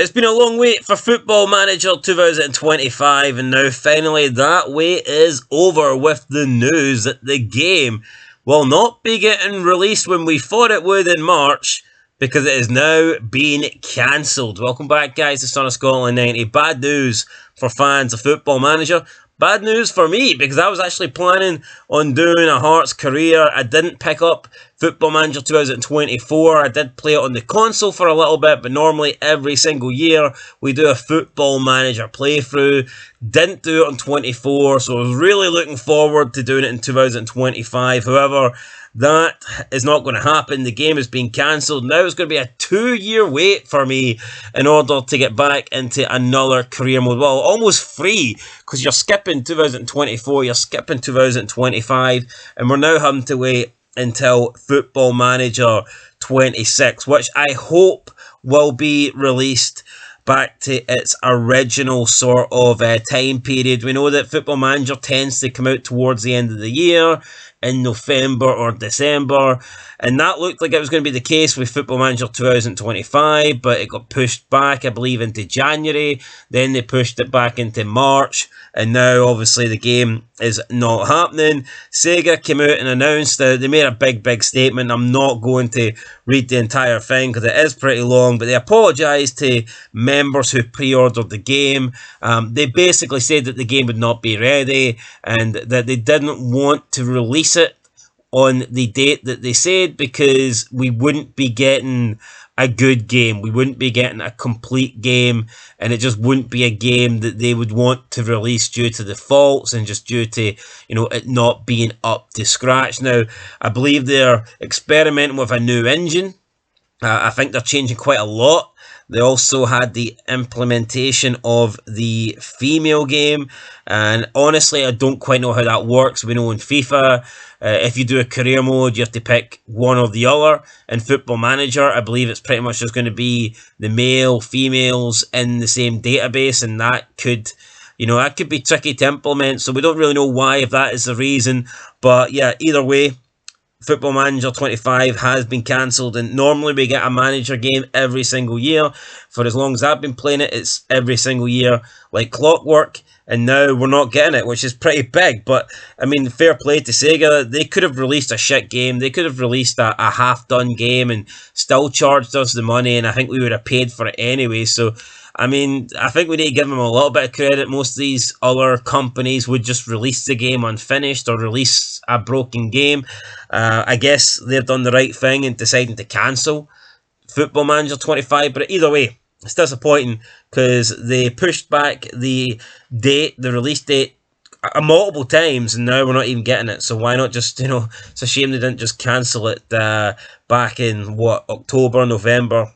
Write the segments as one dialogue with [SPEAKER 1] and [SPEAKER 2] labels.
[SPEAKER 1] It's been a long wait for Football Manager 2025, and now finally that wait is over with the news that the game will not be getting released when we thought it would in March, because it is now being cancelled. Welcome back, guys, to Son of Scotland 90. Bad news for fans of Football Manager. Bad news for me, because I was actually planning on doing a Hearts career. I didn't pick up Football Manager 2024. I did play it on the console for a little bit, but normally every single year we do a Football Manager playthrough. Didn't do it on 24, so I was really looking forward to doing it in 2025. However, that is not going to happen. The game is being cancelled. Now it's going to be a 2-year wait for me in order to get back into another career mode. Well, almost free, because you're skipping 2024, you're skipping 2025, and we're now having to wait until Football Manager 26, which I hope will be released back to its original sort of time period. We know that Football Manager tends to come out towards the end of the year, in November or December, and that looked like it was going to be the case with Football Manager 2025, but it got pushed back, I believe, into January. Then they pushed it back into March, and now obviously the game is not happening. Sega came out and announced that they made a big statement. I'm not going to read the entire thing because it is pretty long, but they apologised to members who pre-ordered the game. They basically said that the game would not be ready and that they didn't want to release it on the date that they said because we wouldn't be getting a good game. We wouldn't be getting a complete game, and it just wouldn't be a game that they would want to release due to the faults and just due to, you know, it not being up to scratch. Now, I believe they're experimenting with a new engine. I think they're changing quite a lot. They also had the implementation of the female game, and honestly, I don't quite know how that works. We know in FIFA, if you do a career mode, you have to pick one or the other. In Football Manager, I believe it's pretty much just going to be the male, females in the same database, and that could, you know, that could be tricky to implement, so we don't really know why, if that is the reason. But yeah, either way, Football Manager 25 has been cancelled, and normally we get a manager game every single year. For as long as I've been playing it, it's every single year like clockwork, and now we're not getting it, which is pretty big. But I mean, fair play to Sega. They could have released a shit game. They could have released a half-done game and still charged us the money, and I think we would have paid for it anyway. So I mean, I think we need to give them a little bit of credit. Most of these other companies would just release the game unfinished or release a broken game. I guess they've done the right thing in deciding to cancel Football Manager 25, but either way, it's disappointing because they pushed back the date, the release date, multiple times, and now we're not even getting it. So why not just, you know, it's a shame they didn't just cancel it back in, what, October, November.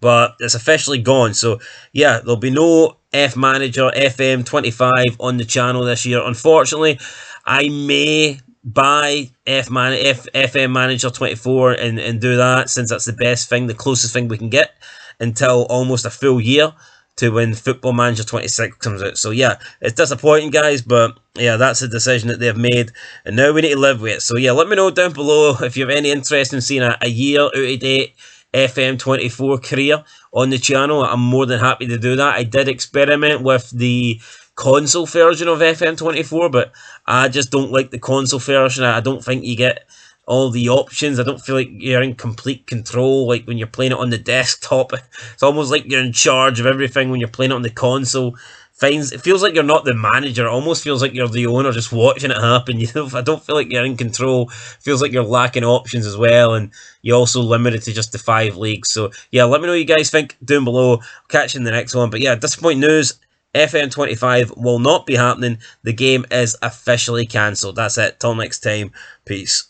[SPEAKER 1] But it's officially gone. So yeah, there'll be no F Manager FM 25 on the channel this year. Unfortunately, I may buy FM Manager 24 and do that, since that's the best thing, the closest thing we can get until almost a full year to when Football Manager 26 comes out. So yeah, it's disappointing, guys, but yeah, that's a decision that they've made, and now we need to live with it. So yeah, let me know down below if you have any interest in seeing a year out of date FM24 career on the channel. I'm more than happy to do that. I did experiment with the console version of FM24, but I just don't like the console version. I don't think you get all the options. I don't feel like you're in complete control like when you're playing it on the desktop. It's almost like you're in charge of everything when you're playing it on the console. It feels like you're not the manager. It almost feels like you're the owner just watching it happen. I don't feel like you're in control. It feels like you're lacking options as well, and you're also limited to just the 5 leagues. So yeah, let me know what you guys think down below. I'll catch you in the next one. But yeah, disappointing news. FM25 will not be happening. The game is officially cancelled. That's it. Till next time. Peace.